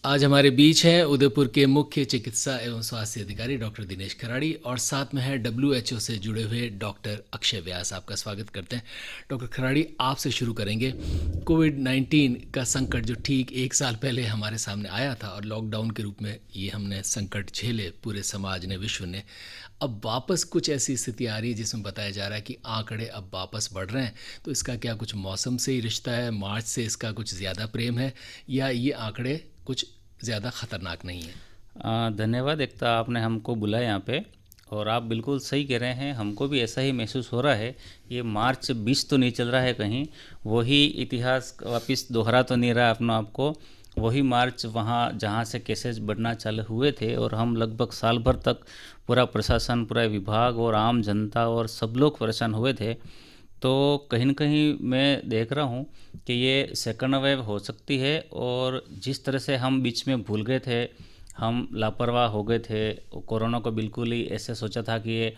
आज हमारे बीच हैं उदयपुर के मुख्य चिकित्सा एवं स्वास्थ्य अधिकारी डॉक्टर दिनेश खराड़ी और साथ में है WHO से जुड़े हुए डॉक्टर अक्षय व्यास। आपका स्वागत करते हैं। डॉक्टर खराड़ी, आपसे शुरू करेंगे। कोविड-19 का संकट जो ठीक 1 साल पहले हमारे सामने आया था और लॉकडाउन के रूप में ये हमने संकट झेले, पूरे समाज ने, विश्व ने। अब वापस कुछ ऐसी स्थिति आ रही है जिसमें बताया जा रहा है कि आंकड़े अब वापस बढ़ रहे हैं। तो इसका क्या कुछ मौसम से ही रिश्ता है, मार्च से इसका कुछ ज़्यादा प्रेम है, या ये आंकड़े कुछ ज़्यादा ख़तरनाक नहीं है? धन्यवाद। एक तो आपने हमको बुलाया यहाँ पे, और आप बिल्कुल सही कह रहे हैं। हमको भी ऐसा ही महसूस हो रहा है। ये मार्च 20 तो नहीं चल रहा है कहीं, वही इतिहास वापस दोहरा तो नहीं रहा अपना आपको। वही मार्च वहाँ जहाँ से केसेस बढ़ना चालू हुए थे, और हम लगभग साल भर तक पूरा प्रशासन, पूरा विभाग और आम जनता और सब लोग परेशान हुए थे। तो कहीं न कहीं मैं देख रहा हूँ कि ये सेकंड वेव हो सकती है, और जिस तरह से हम बीच में भूल गए थे, हम लापरवाह हो गए थे, कोरोना को बिल्कुल ही ऐसे सोचा था कि ये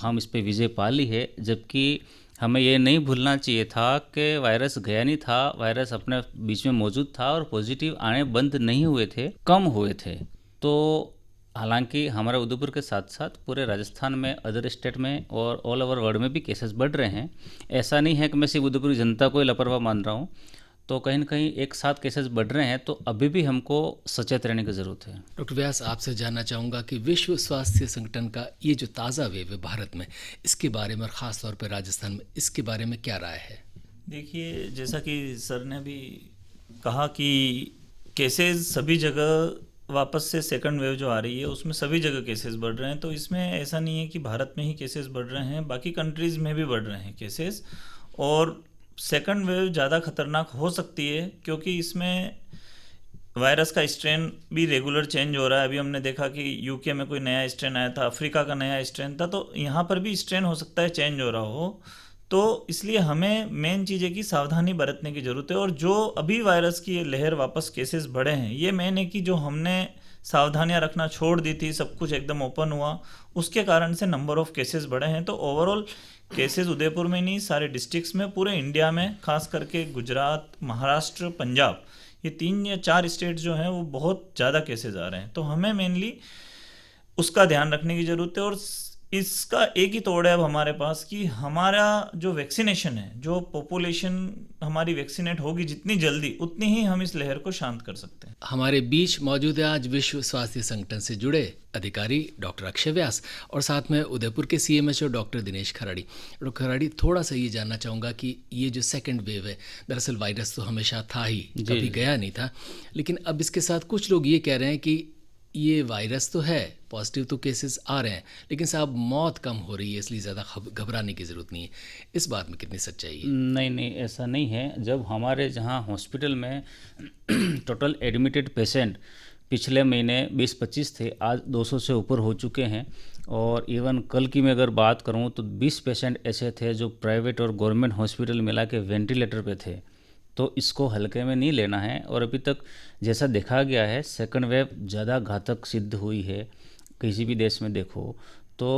हम इस पे विजय पा ली है, जबकि हमें ये नहीं भूलना चाहिए था कि वायरस गया नहीं था, वायरस अपने बीच में मौजूद था और पॉजिटिव आने बंद नहीं हुए थे, कम हुए थे। तो हालांकि हमारे उदयपुर के साथ साथ पूरे राजस्थान में, अदर स्टेट में और ऑल ओवर वर्ल्ड में भी केसेस बढ़ रहे हैं। ऐसा नहीं है कि मैं सिर्फ उदयपुर की जनता को ही लापरवाह मान रहा हूँ। तो कहीं न कहीं एक साथ केसेस बढ़ रहे हैं, तो अभी भी हमको सचेत रहने की ज़रूरत है। डॉक्टर व्यास, आपसे जानना चाहूँगा कि विश्व स्वास्थ्य संगठन का ये जो ताज़ा वेव है भारत में, इसके बारे में और ख़ास तौर पर राजस्थान में, इसके बारे में क्या राय है? देखिए, जैसा कि सर ने भी कहा कि केसेस सभी जगह वापस से सेकंड वेव जो आ रही है उसमें सभी जगह केसेस बढ़ रहे हैं। तो इसमें ऐसा नहीं है कि भारत में ही केसेस बढ़ रहे हैं, बाकी कंट्रीज़ में भी बढ़ रहे हैं केसेस। और सेकंड वेव ज़्यादा खतरनाक हो सकती है क्योंकि इसमें वायरस का स्ट्रेन भी रेगुलर चेंज हो रहा है। अभी हमने देखा कि यूके में कोई नया स्ट्रेन आया था, अफ्रीका का नया स्ट्रेन था, तो यहाँ पर भी स्ट्रेन हो सकता है चेंज हो रहा हो। तो इसलिए हमें मेन चीज़ है कि सावधानी बरतने की ज़रूरत है। और जो अभी वायरस की ये लहर वापस केसेस बढ़े हैं, ये मेन है कि जो हमने सावधानियां रखना छोड़ दी थी, सब कुछ एकदम ओपन हुआ, उसके कारण से नंबर ऑफ केसेस बढ़े हैं। तो ओवरऑल केसेस उदयपुर में नहीं, सारे डिस्ट्रिक्ट्स में, पूरे इंडिया में, खास करके गुजरात, महाराष्ट्र, पंजाब, ये 3 या 4 स्टेट जो हैं वो बहुत ज़्यादा केसेस आ रहे हैं। तो हमें मेनली उसका ध्यान रखने की ज़रूरत है। और इसका एक ही तोड़ है अब हमारे पास कि हमारा जो वैक्सीनेशन है, जो पॉपुलेशन हमारी वैक्सीनेट होगी जितनी जल्दी, उतनी ही हम इस लहर को शांत कर सकते हैं। हमारे बीच मौजूद है आज विश्व स्वास्थ्य संगठन से जुड़े अधिकारी डॉक्टर अक्षय व्यास और साथ में उदयपुर के CMHO doctor Dinesh Kharadi. Doctor Kharadi, थोड़ा सा ये जानना चाहूँगा कि ये जो सेकंड वेव है, दरअसल वायरस तो हमेशा था ही, कभी गया नहीं था, लेकिन अब इसके साथ कुछ लोग ये कह रहे हैं कि ये वायरस तो है, पॉजिटिव तो केसेस आ रहे हैं, लेकिन साहब मौत कम हो रही है, इसलिए ज़्यादा घबराने की ज़रूरत नहीं है। इस बात में कितनी सच्चाई है? नहीं नहीं, ऐसा नहीं है। जब हमारे जहाँ हॉस्पिटल में टोटल एडमिटेड पेशेंट पिछले महीने 20-25 थे, आज 200 से ऊपर हो चुके हैं। और इवन कल की मैं अगर बात करूं तो 20 पेशेंट ऐसे थे जो प्राइवेट और गवर्नमेंट हॉस्पिटल मिला के वेंटिलेटर पे थे। तो इसको हल्के में नहीं लेना है। और अभी तक जैसा देखा गया है, सेकंड वेव ज़्यादा घातक सिद्ध हुई है, किसी भी देश में देखो। तो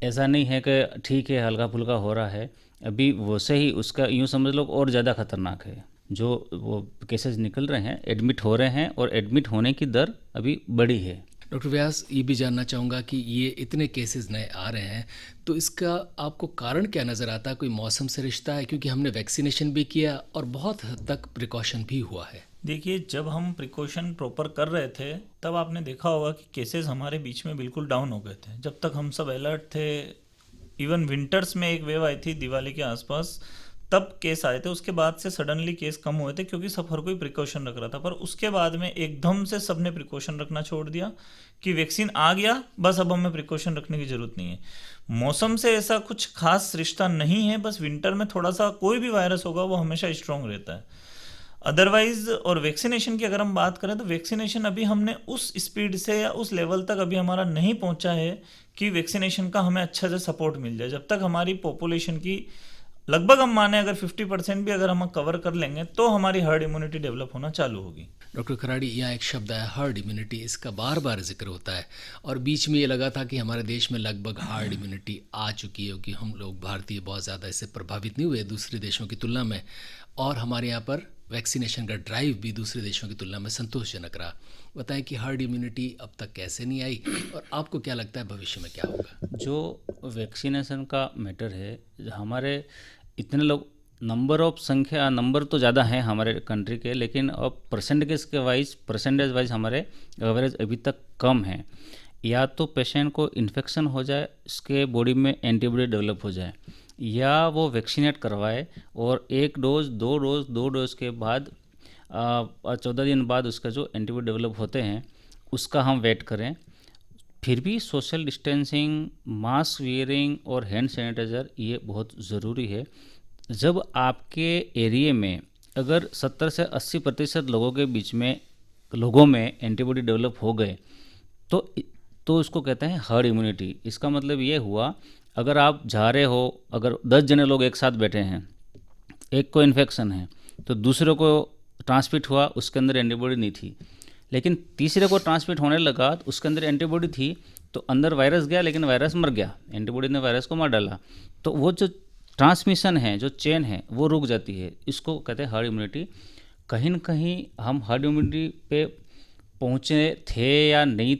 ऐसा नहीं है कि ठीक है हल्का फुल्का हो रहा है, अभी वैसे ही उसका यूँ समझ लो और ज़्यादा खतरनाक है। जो वो केसेस निकल रहे हैं, एडमिट हो रहे हैं, और एडमिट होने की दर अभी बढ़ी है। डॉक्टर व्यास, ये भी जानना चाहूँगा कि ये इतने केसेस नए आ रहे हैं, तो इसका आपको कारण क्या नज़र आता है? कोई मौसम से रिश्ता है? क्योंकि हमने वैक्सीनेशन भी किया और बहुत हद तक प्रिकॉशन भी हुआ है। देखिए, जब हम प्रिकॉशन प्रॉपर कर रहे थे तब आपने देखा होगा कि केसेस हमारे बीच में बिल्कुल डाउन हो गए थे। जब तक हम सब अलर्ट थे, इवन विंटर्स में एक वेव आई थी दिवाली के आसपास, तब केस आए थे। उसके बाद से सडनली केस कम हुए थे क्योंकि सब हर कोई प्रिकॉशन रख रहा था। पर उसके बाद में एकदम से सबने प्रिकॉशन रखना छोड़ दिया कि वैक्सीन आ गया, बस अब हमें प्रिकॉशन रखने की ज़रूरत नहीं है। मौसम से ऐसा कुछ खास रिश्ता नहीं है, बस विंटर में थोड़ा सा कोई भी वायरस होगा वो हमेशा स्ट्रांग रहता है अदरवाइज। और वैक्सीनेशन की अगर हम बात करें तो वैक्सीनेशन अभी हमने उस स्पीड से या उस लेवल तक अभी हमारा नहीं पहुंचा है कि वैक्सीनेशन का हमें अच्छा से सपोर्ट मिल जाए। जब तक हमारी पॉपुलेशन की लगभग, हम माने अगर 50% भी अगर हम कवर कर लेंगे, तो हमारी हर्ड इम्यूनिटी डेवलप होना चालू होगी। डॉक्टर खराड़ी, यहाँ एक शब्द है हर्ड इम्यूनिटी, इसका बार बार जिक्र होता है और बीच में ये लगा था कि हमारे देश में लगभग हर्ड इम्यूनिटी आ चुकी है, क्योंकि हम लोग भारतीय बहुत ज़्यादा इससे प्रभावित नहीं हुए दूसरे देशों की तुलना में, और हमारे यहाँ पर वैक्सीनेशन का ड्राइव भी दूसरे देशों की तुलना में संतोषजनक रहा। बताएं कि हर्ड इम्यूनिटी अब तक कैसे नहीं आई और आपको क्या लगता है भविष्य में क्या होगा? जो वैक्सीनेशन का मैटर है, हमारे इतने लोग, नंबर तो ज़्यादा हैं हमारे कंट्री के, लेकिन अब परसेंटेज वाइज हमारे एवरेज अभी तक कम है। या तो पेशेंट को इन्फेक्शन हो जाए, उसके बॉडी में एंटीबॉडी डेवलप हो जाए, या वो वैक्सीनेट करवाए और 1 डोज 2 डोज के बाद 14 दिन बाद उसका जो एंटीबॉडी डेवलप होते हैं उसका हम वेट करें। फिर भी सोशल डिस्टेंसिंग, मास्क वियरिंग और हैंड सैनिटाइज़र ये बहुत ज़रूरी है। जब आपके एरिया में अगर 70 से 80% लोगों में एंटीबॉडी डेवलप हो गए तो उसको कहते हैं हर्ड इम्यूनिटी। इसका मतलब ये हुआ, अगर आप जा रहे हो, अगर 10 जने लोग एक साथ बैठे हैं, एक को इन्फेक्शन है तो दूसरे को ट्रांसमिट हुआ, उसके अंदर एंटीबॉडी नहीं थी, लेकिन तीसरे को ट्रांसमिट होने लगा तो उसके अंदर एंटीबॉडी थी, तो अंदर वायरस गया लेकिन वायरस मर गया, एंटीबॉडी ने वायरस को मार डाला, तो वो जो ट्रांसमिशन है, जो चेन है, वो रुक जाती है। इसको कहते हैं हर्ड इम्यूनिटी। कहीं न कहीं हम हर्ड इम्यूनिटी पे पहुँचे थे या नहीं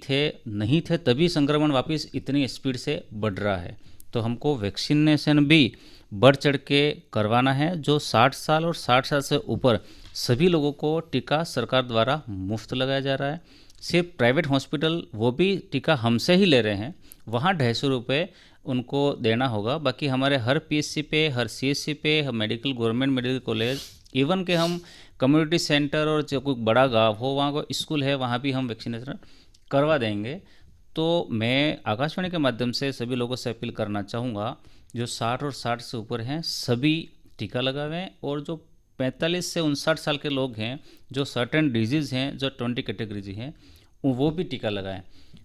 थे तभी संक्रमण वापस इतनी स्पीड से बढ़ रहा है। तो हमको वैक्सीनेशन भी बढ़ चढ़ के करवाना है। जो 60 साल और 60 साल से ऊपर सभी लोगों को टीका सरकार द्वारा मुफ्त लगाया जा रहा है। सिर्फ प्राइवेट हॉस्पिटल वो भी टीका हमसे ही ले रहे हैं, वहाँ 250 रुपये उनको देना होगा। बाकी हमारे हर पीएचसी पे, हर सीएचसी पे, हर गवर्नमेंट मेडिकल कॉलेज, इवन के हम कम्युनिटी सेंटर और जो कोई बड़ा गांव हो वहाँ को स्कूल है, वहाँ भी हम वैक्सीनेशन करवा देंगे। तो मैं आकाशवाणी के माध्यम से सभी लोगों से अपील करना चाहूँगा, जो 60 और 60 से ऊपर हैं सभी टीका लगावें, और जो 45 से 59 साल के लोग हैं, जो सर्टेन डिजीज़ हैं, जो 20 कैटेगरीज हैं, वो भी टीका लगाएं।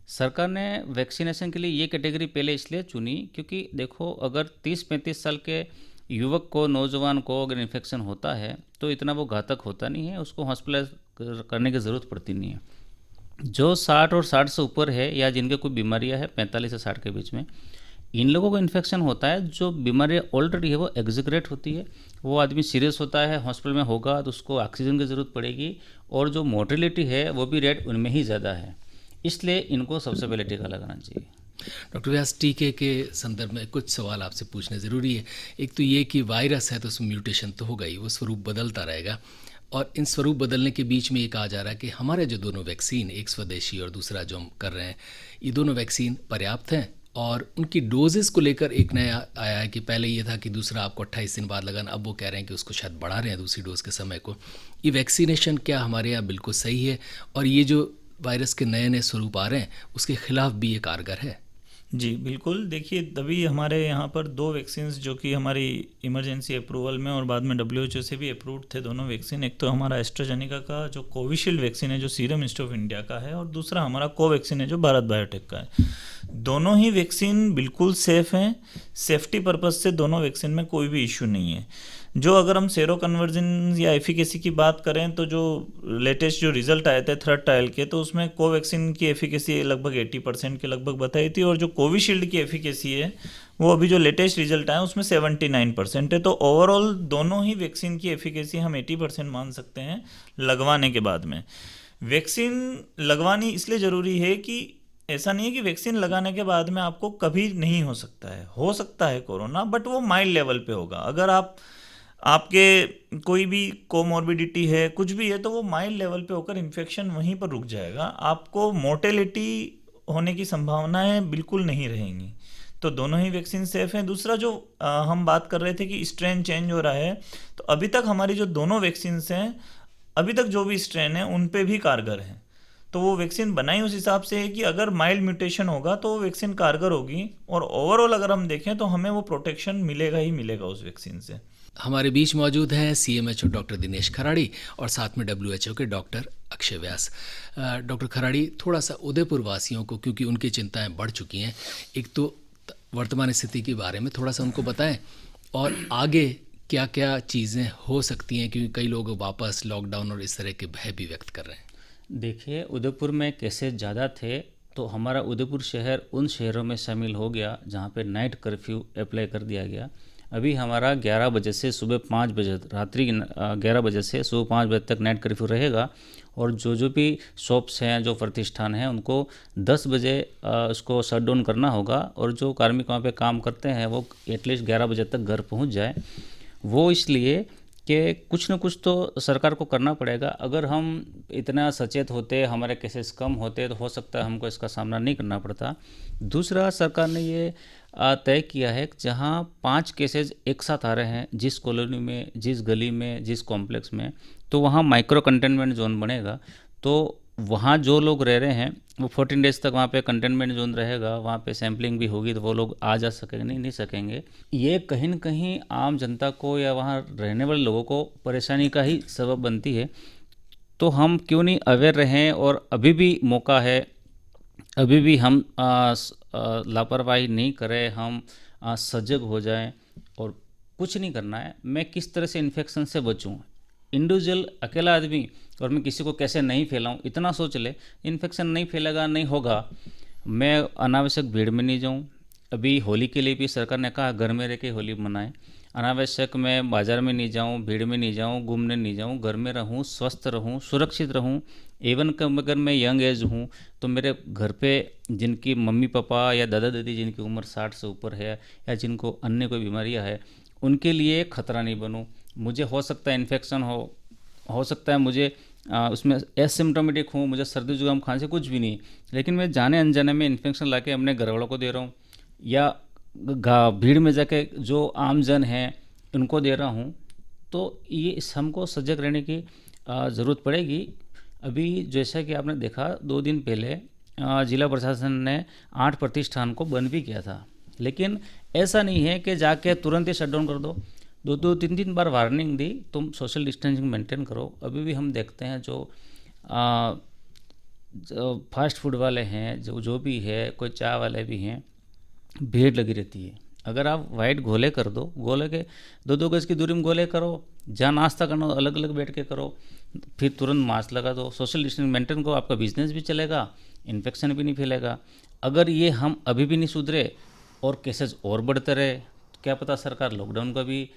सरकार ने वैक्सीनेशन के लिए ये कैटेगरी पहले इसलिए चुनी क्योंकि देखो, अगर 30-35 साल के युवक को, नौजवान को अगर इन्फेक्शन होता है तो इतना वो घातक होता नहीं है, उसको हॉस्पिटलाइज करने की ज़रूरत पड़ती नहीं है। जो 60 और 60 से ऊपर है या जिनके कोई बीमारियां है 45 से 60 के बीच में, इन लोगों को इन्फेक्शन होता है, जो बीमारी ऑलरेडी है वो एग्जीग्रेट होती है, वो आदमी सीरियस होता है, हॉस्पिटल में होगा तो उसको ऑक्सीजन की ज़रूरत पड़ेगी, और जो मोर्टेलिटी है वो भी रेट उनमें ही ज़्यादा है, इसलिए इनको सबसे पहले टीका लगाना चाहिए। डॉक्टर व्यास, टीके के संदर्भ में कुछ सवाल आपसे पूछने ज़रूरी है। एक तो ये कि वायरस है तो उसमें म्यूटेशन तो होगा ही, वो स्वरूप बदलता रहेगा, और इन स्वरूप बदलने के बीच में ये कहा जा रहा है कि हमारे जो दोनों वैक्सीन, एक स्वदेशी और दूसरा जो हम कर रहे हैं, ये दोनों वैक्सीन पर्याप्त हैं, और उनकी डोजेस को लेकर एक नया आया है कि पहले ये था कि दूसरा आपको 28 दिन बाद लगाना, अब वो कह रहे हैं कि उसको शायद बढ़ा रहे हैं दूसरी डोज के समय को। ये वैक्सीनेशन क्या हमारे यहाँ बिल्कुल सही है, और ये जो वायरस के नए नए स्वरूप आ रहे हैं उसके खिलाफ भी ये कारगर है? जी बिल्कुल, देखिए तभी हमारे यहाँ पर 2 वैक्सीन्स जो कि हमारी इमरजेंसी अप्रूवल में और बाद में WHO से भी अप्रूव्ड थे, दोनों वैक्सीन। एक तो हमारा एस्ट्राजेनेका का जो कोविशील्ड वैक्सीन है जो सीरम इंस्टीट्यूट ऑफ इंडिया का है, और दूसरा हमारा कोवैक्सीन है जो भारत बायोटेक का है। दोनों ही वैक्सीन बिल्कुल सेफ़ हैं, सेफ्टी पर्पज़ से दोनों वैक्सीन में कोई भी इशू नहीं है। जो अगर हम सेरो कन्वर्जन या एफिकेसी की बात करें तो जो लेटेस्ट जो रिजल्ट आए थे 3rd ट्रायल के, तो उसमें कोवैक्सीन की एफिकेसी लगभग 80% के लगभग बताई थी, और जो कोविशील्ड की एफिकेसी है वो अभी जो लेटेस्ट रिजल्ट आए उसमें 79% है। तो ओवरऑल दोनों ही वैक्सीन की एफिकेसी हम 80% मान सकते हैं लगवाने के बाद में। वैक्सीन लगवानी इसलिए ज़रूरी है कि ऐसा नहीं है कि वैक्सीन लगाने के बाद में आपको कभी नहीं हो सकता है कोरोना, बट वो माइल्ड लेवल पे होगा। अगर आपके कोई भी कोमॉर्बिडिटी है, कुछ भी है, तो वो माइल्ड लेवल पे होकर इन्फेक्शन वहीं पर रुक जाएगा, आपको मोर्टेलिटी होने की संभावनाएं बिल्कुल नहीं रहेंगी। तो दोनों ही वैक्सीन सेफ हैं। दूसरा जो हम बात कर रहे थे कि स्ट्रेन चेंज हो रहा है, तो अभी तक हमारी जो दोनों वैक्सीन हैं, अभी तक जो भी स्ट्रेन है उन पे भी कारगर हैं। तो वो वैक्सीन बनाई उस हिसाब से है कि अगर माइल्ड म्यूटेशन होगा तो वो वैक्सीन कारगर होगी, और ओवरऑल अगर हम देखें तो हमें वो प्रोटेक्शन मिलेगा ही मिलेगा उस वैक्सीन से। हमारे बीच मौजूद हैं CMHO डॉक्टर दिनेश खराड़ी और साथ में WHO के डॉक्टर अक्षय व्यास। डॉक्टर खराड़ी, थोड़ा सा उदयपुर वासियों को, क्योंकि उनकी चिंताएं बढ़ चुकी हैं, एक तो वर्तमान स्थिति के बारे में थोड़ा सा उनको बताएं, और आगे क्या क्या चीज़ें हो सकती हैं, क्योंकि कई लोग वापस लॉकडाउन और इस तरह के भय भी व्यक्त कर रहे हैं। देखिए, उदयपुर में केसेस ज़्यादा थे तो हमारा उदयपुर शहर उन शहरों में शामिल हो गया जहाँ पे नाइट कर्फ्यू अप्लाई कर दिया गया। अभी हमारा 11 बजे से सुबह 5 बजे रात्रि 11 बजे से सुबह 5 बजे तक नाइट कर्फ्यू रहेगा। और जो भी शॉप्स हैं, जो प्रतिष्ठान हैं, उनको 10 बजे उसको शट डाउन करना होगा। और जो कार्मिक वहाँ पे काम करते हैं वो एटलीस्ट 11 बजे तक घर पहुँच जाए। वो इसलिए कि कुछ न कुछ तो सरकार को करना पड़ेगा। अगर हम इतना सचेत होते, हमारे केसेस कम होते, तो हो सकता है हमको इसका सामना नहीं करना पड़ता। दूसरा, सरकार ने ये तय किया है कि जहाँ 5 केसेस एक साथ आ रहे हैं, जिस कॉलोनी में, जिस गली में, जिस कॉम्प्लेक्स में, तो वहाँ माइक्रो कंटेनमेंट जोन बनेगा। तो वहाँ जो लोग रह रहे हैं वो 14 डेज तक वहाँ पे कंटेनमेंट जोन रहेगा। वहाँ पे सैम्पलिंग भी होगी, तो वो लोग आ जा सकेंगे नहीं सकेंगे। ये कहीं न कहीं आम जनता को या वहाँ रहने वाले लोगों को परेशानी का ही सबब बनती है। तो हम क्यों नहीं अवेयर रहें, और अभी भी मौका है, अभी भी हम लापरवाही नहीं करें, हम सजग हो जाएं। और कुछ नहीं करना है, मैं किस तरह से इन्फेक्शन से बचूं, इंडिविजुअल अकेला आदमी, और मैं किसी को कैसे नहीं फैलाऊं, इतना सोच ले, इन्फेक्शन नहीं फैलेगा, नहीं होगा। मैं अनावश्यक भीड़ में नहीं जाऊं। अभी होली के लिए भी सरकार ने कहा घर में रह के होली मनाएं। अनावश्यक मैं बाज़ार में नहीं जाऊं, भीड़ में नहीं जाऊं, घूमने नहीं जाऊं, घर में रहूं, स्वस्थ रहूं, सुरक्षित रहूं। इवन कम अगर मैं यंग एज हूं तो मेरे घर पे जिनकी मम्मी पापा या दादा दादी जिनकी उम्र 60 से ऊपर है, या जिनको अन्य कोई बीमारियां है, उनके लिए खतरा नहीं बनूं। मुझे हो सकता है इन्फेक्शन हो सकता है मुझे उसमें एसिम्टोमेटिक हूँ, मुझे सर्दी जुकाम खांसी कुछ भी नहीं, लेकिन मैं जाने अनजाने में इन्फेक्शन लाके अपने घर वालों को दे रहा हूँ, या भीड़ में जाके जो आम जन हैं उनको दे रहा हूँ। तो ये हमको सजग रहने की ज़रूरत पड़ेगी। अभी जैसा कि आपने देखा 2 दिन पहले जिला प्रशासन ने 8 प्रतिष्ठान को बंद भी किया था, लेकिन ऐसा नहीं है कि जाके तुरंत ही शटडाउन कर दो। 2-2, 3-3 बार वार्निंग दी, तुम सोशल डिस्टेंसिंग मेंटेन करो। अभी भी हम देखते हैं जो फास्ट फूड वाले हैं, जो भी है, कोई चाय वाले भी हैं, भीड़ लगी रहती है। अगर आप वाइट गोले कर दो, गोले के 2-2 गज की दूरी में गोले करो, जहाँ नाश्ता करना हो अलग अलग बैठ के करो, फिर तुरंत मास्क लगा दो, सोशल डिस्टेंस मेंटेन करो, आपका बिजनेस भी चलेगा, इन्फेक्शन भी नहीं फैलेगा। अगर ये हम अभी भी नहीं सुधरे और केसेस और बढ़ते रहे, तो क्या पता सरकार लॉकडाउन का भी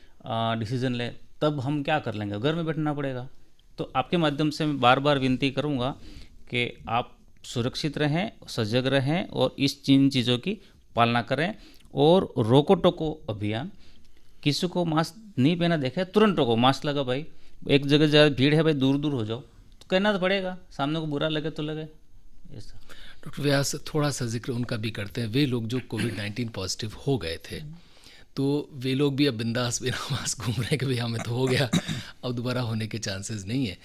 डिसीजन ले, तब हम क्या कर लेंगे, घर में बैठना पड़ेगा। तो आपके माध्यम से मैं बार बार विनती करूँगा कि आप सुरक्षित रहें, सजग रहें और इस चीज़ों की पालना करें। और रोको टोको अभियान, किसी को मास्क नहीं पहना देखे तुरंत टोको, मास्क लगा भाई, एक जगह ज़्यादा भीड़ है भाई, दूर दूर हो जाओ, तो कहना तो पड़ेगा, सामने को बुरा लगे तो लगे। ऐसा डॉक्टर व्यास, थोड़ा सा जिक्र उनका भी करते हैं। वे लोग जो कोविड-19 पॉजिटिव हो गए थे, तो वे लोग भी अब बिंदास बिना मास्क घूम रहे हैं कि भाई हमें तो हो गया, अब दोबारा होने के चांसेस नहीं है।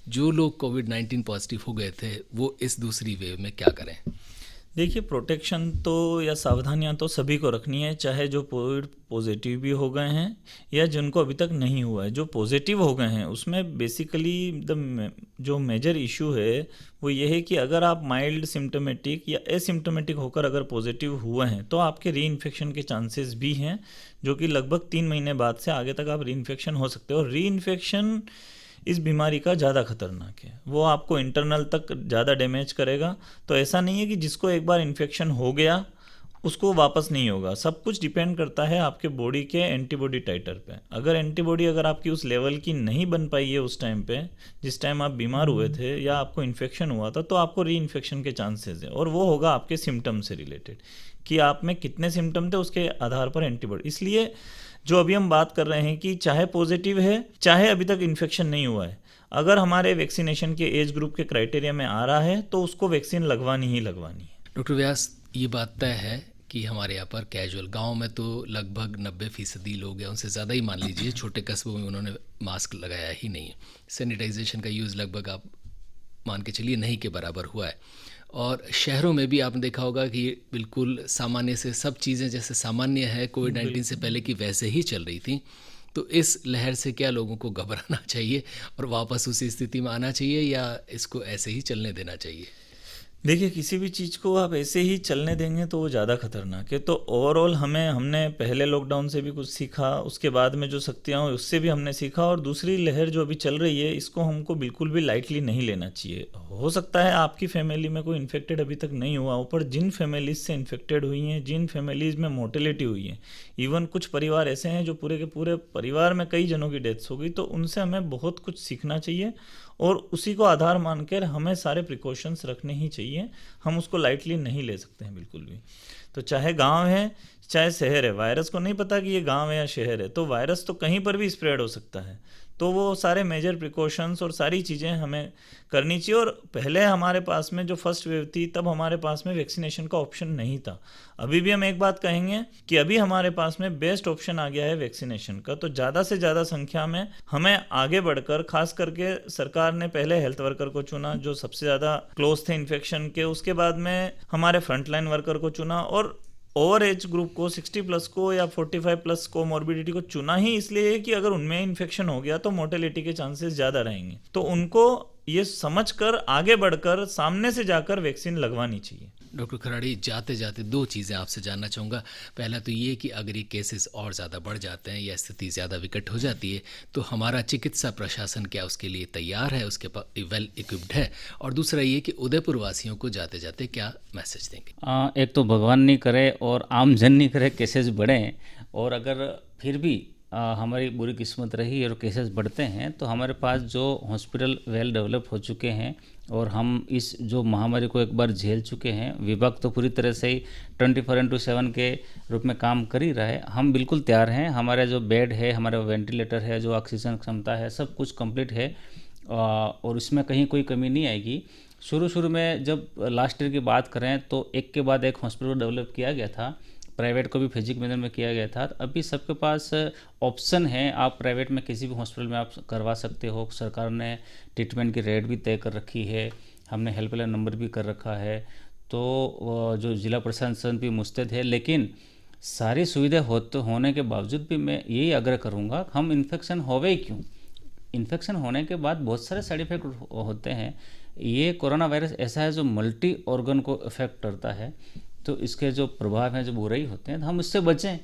जो लोग कोविड-19 पॉजिटिव हो गए थे, वो इस दूसरी वेव में क्या करें? देखिए, प्रोटेक्शन तो या सावधानियां तो सभी को रखनी है, चाहे जो कोविड पॉजिटिव भी हो गए हैं या जिनको अभी तक नहीं हुआ है। जो पॉजिटिव हो गए हैं उसमें बेसिकली जो मेजर इशू है वो ये है कि अगर आप माइल्ड सिम्टोमेटिक या एसिम्टोमेटिक होकर अगर पॉजिटिव हुए हैं तो आपके री इन्फेक्शन के चांसेस भी हैं, जो कि लगभग 3 महीने बाद से आगे तक आप री इन्फेक्शन हो सकते हो। और री इन्फेक्शन इस बीमारी का ज़्यादा खतरनाक है, वो आपको इंटरनल तक ज़्यादा डैमेज करेगा। तो ऐसा नहीं है कि जिसको एक बार इन्फेक्शन हो गया उसको वापस नहीं होगा। सब कुछ डिपेंड करता है आपके बॉडी के एंटीबॉडी टाइटर पे। अगर एंटीबॉडी अगर आपकी उस लेवल की नहीं बन पाई है उस टाइम पे, जिस टाइम आप बीमार हुए थे या आपको इन्फेक्शन हुआ था, तो आपको री इन्फेक्शन के चांसेस है। और वो होगा आपके सिम्टम से रिलेटेड, कि आप में कितने सिम्टम थे उसके आधार पर एंटीबॉडी। इसलिए जो अभी हम बात कर रहे हैं कि चाहे पॉजिटिव है चाहे अभी तक इन्फेक्शन नहीं हुआ है, अगर हमारे वैक्सीनेशन के एज ग्रुप के क्राइटेरिया में आ रहा है तो उसको वैक्सीन लगवानी ही लगवानी है। डॉक्टर व्यास, ये बात तय है कि हमारे यहाँ पर कैजुअल गांव में तो लगभग 90% लोग हैं, उनसे ज़्यादा ही मान लीजिए, छोटे कस्बों में उन्होंने मास्क लगाया ही नहीं है। सैनिटाइजेशन का यूज़ लगभग आप मान के चलिए नहीं के बराबर हुआ है। और शहरों में भी आपने देखा होगा कि बिल्कुल सामान्य से सब चीज़ें जैसे सामान्य है कोविड-19 से पहले की वैसे ही चल रही थी। तो इस लहर से क्या लोगों को घबराना चाहिए और वापस उसी स्थिति में आना चाहिए, या इसको ऐसे ही चलने देना चाहिए? देखिए, किसी भी चीज़ को आप ऐसे ही चलने देंगे तो वो ज़्यादा खतरनाक है। तो ओवरऑल हमने पहले लॉकडाउन से भी कुछ सीखा, उसके बाद में जो शक्तियाँ हुई उससे भी हमने सीखा, और दूसरी लहर जो अभी चल रही है इसको हमको बिल्कुल भी लाइटली नहीं लेना चाहिए। हो सकता है आपकी फैमिली में कोई इन्फेक्टेड अभी तक नहीं हुआ हो, पर जिन फैमिलीज से इन्फेक्टेड हुई हैं, जिन फैमिलीज में मोर्टेलिटी हुई है, इवन कुछ परिवार ऐसे हैं जो पूरे के पूरे परिवार में कई जनों की डेथ्स हो गई, तो उनसे हमें बहुत कुछ सीखना चाहिए और उसी को आधार मानकर हमें सारे प्रिकॉशंस रखने ही चाहिए। हम उसको लाइटली नहीं ले सकते हैं बिल्कुल भी। तो चाहे गांव है चाहे शहर है, वायरस को नहीं पता कि ये गांव है या शहर है, तो वायरस तो कहीं पर भी स्प्रेड हो सकता है। तो वो सारे मेजर प्रिकॉशंस और सारी चीज़ें हमें करनी चाहिए। और पहले हमारे पास में जो फर्स्ट वेव थी तब हमारे पास में वैक्सीनेशन का ऑप्शन नहीं था। अभी भी हम एक बात कहेंगे कि अभी हमारे पास में बेस्ट ऑप्शन आ गया है वैक्सीनेशन का। तो ज़्यादा से ज़्यादा संख्या में हमें आगे बढ़कर, खास करके सरकार ने पहले हेल्थ वर्कर को चुना जो सबसे ज़्यादा क्लोज थे इन्फेक्शन के, उसके बाद में हमारे फ्रंटलाइन वर्कर को चुना, और ओवर एज ग्रुप को 60 प्लस को या 45 प्लस को मॉर्बिडिटी को चुना ही इसलिए कि अगर उनमें इन्फेक्शन हो गया तो मोर्टेलिटी के चांसेस ज़्यादा रहेंगे। तो उनको ये समझकर आगे बढ़कर सामने से जाकर वैक्सीन लगवानी चाहिए। डॉक्टर खराड़ी, जाते जाते दो चीज़ें आपसे जानना चाहूँगा। पहला तो ये कि अगर ये केसेस और ज़्यादा बढ़ जाते हैं या स्थिति ज़्यादा विकट हो जाती है तो हमारा चिकित्सा प्रशासन क्या उसके लिए तैयार है, उसके पास वेल इक्विप्ड है? और दूसरा ये कि उदयपुर वासियों को जाते जाते क्या मैसेज देंगे? एक तो भगवान नहीं करे और आम जन नहीं करे केसेस बढ़ें, और अगर फिर भी हमारी बुरी किस्मत रही और केसेस बढ़ते हैं तो हमारे पास जो हॉस्पिटल वेल डेवलप हो चुके हैं और हम इस जो महामारी को एक बार झेल चुके हैं, विभाग तो पूरी तरह से ही 24/7 के रूप में काम कर ही रहा है। हम बिल्कुल तैयार हैं, हमारे जो बेड है, हमारा वेंटिलेटर है, जो ऑक्सीजन क्षमता है, सब कुछ कंप्लीट है और इसमें कहीं कोई कमी नहीं आएगी। शुरू में जब लास्ट ईयर की बात करें तो एक के बाद एक हॉस्पिटल डेवलप किया गया था, प्राइवेट को भी फिजिक मैनर में किया गया था। अभी सबके पास ऑप्शन है, आप प्राइवेट में किसी भी हॉस्पिटल में आप करवा सकते हो। सरकार ने ट्रीटमेंट की रेट भी तय कर रखी है, हमने हेल्पलाइन नंबर भी कर रखा है, तो जो जिला प्रशासन भी मुस्तैद है। लेकिन सारी सुविधा होने के बावजूद भी मैं यही आग्रह करूँगा, हम इन्फेक्शन होवे क्यों? इन्फेक्शन होने के बाद बहुत सारे साइड इफ़ेक्ट होते हैं। ये कोरोना वायरस ऐसा है जो मल्टी ऑर्गन को इफेक्ट करता है, तो इसके जो प्रभाव हैं जो बुरे ही होते हैं, तो हम इससे बचें।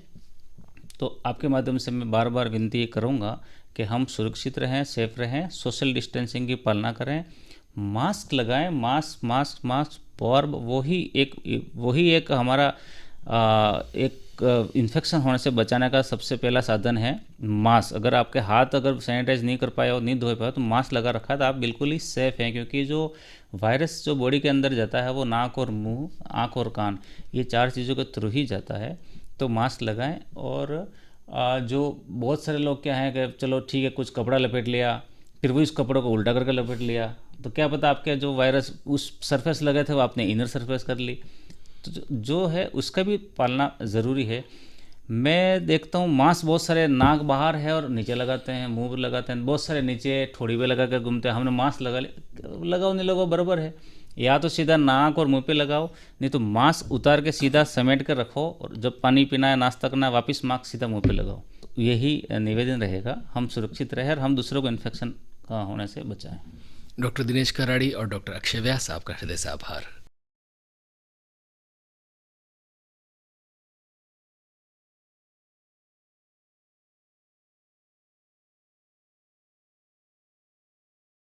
तो आपके माध्यम से मैं बार बार विनती करूंगा कि हम सुरक्षित रहें, सेफ रहें, सोशल डिस्टेंसिंग की पालना करें, मास्क लगाएं। मास्क और वही एक हमारा एक इन्फेक्शन होने से बचाने का सबसे पहला साधन है मास्क। अगर आपके हाथ अगर सैनिटाइज नहीं कर पाए और नहीं धोए पाए तो मास्क लगा रखा है तो आप बिल्कुल ही सेफ हैं, क्योंकि जो वायरस जो बॉडी के अंदर जाता है वो नाक और मुंह, आँख और कान, ये 4 चीज़ों के थ्रू ही जाता है। तो मास्क लगाएं। और जो बहुत सारे लोग क्या हैं कि चलो ठीक है, कुछ कपड़ा लपेट लिया, फिर वो इस कपड़ों को उल्टा करके लपेट लिया, तो क्या पता आपके जो वायरस उस सरफेस लगे थे वो आपने इनर सरफेस कर ली। तो जो है उसका भी पालना ज़रूरी है। मैं देखता हूँ मास्क बहुत सारे नाक बाहर है और नीचे लगाते हैं, मुंह पर लगाते हैं, बहुत सारे नीचे ठोड़ी पे लगा कर घूमते हैं। हमने मास्क लगाओ नहीं लगाओ बराबर है, या तो सीधा नाक और मुंह पे लगाओ, नहीं तो मास्क उतार के सीधा समेट कर रखो और जब पानी पीना है, नाश्ता करना है, वापस मास्क सीधा मुँह पे लगाओ। तो यही निवेदन रहेगा, हम सुरक्षित रहें और हम दूसरों को इन्फेक्शन होने से बचाएँ। डॉक्टर दिनेश खराड़ी और डॉक्टर अक्षय व्यास, आपका हृदय से आभार।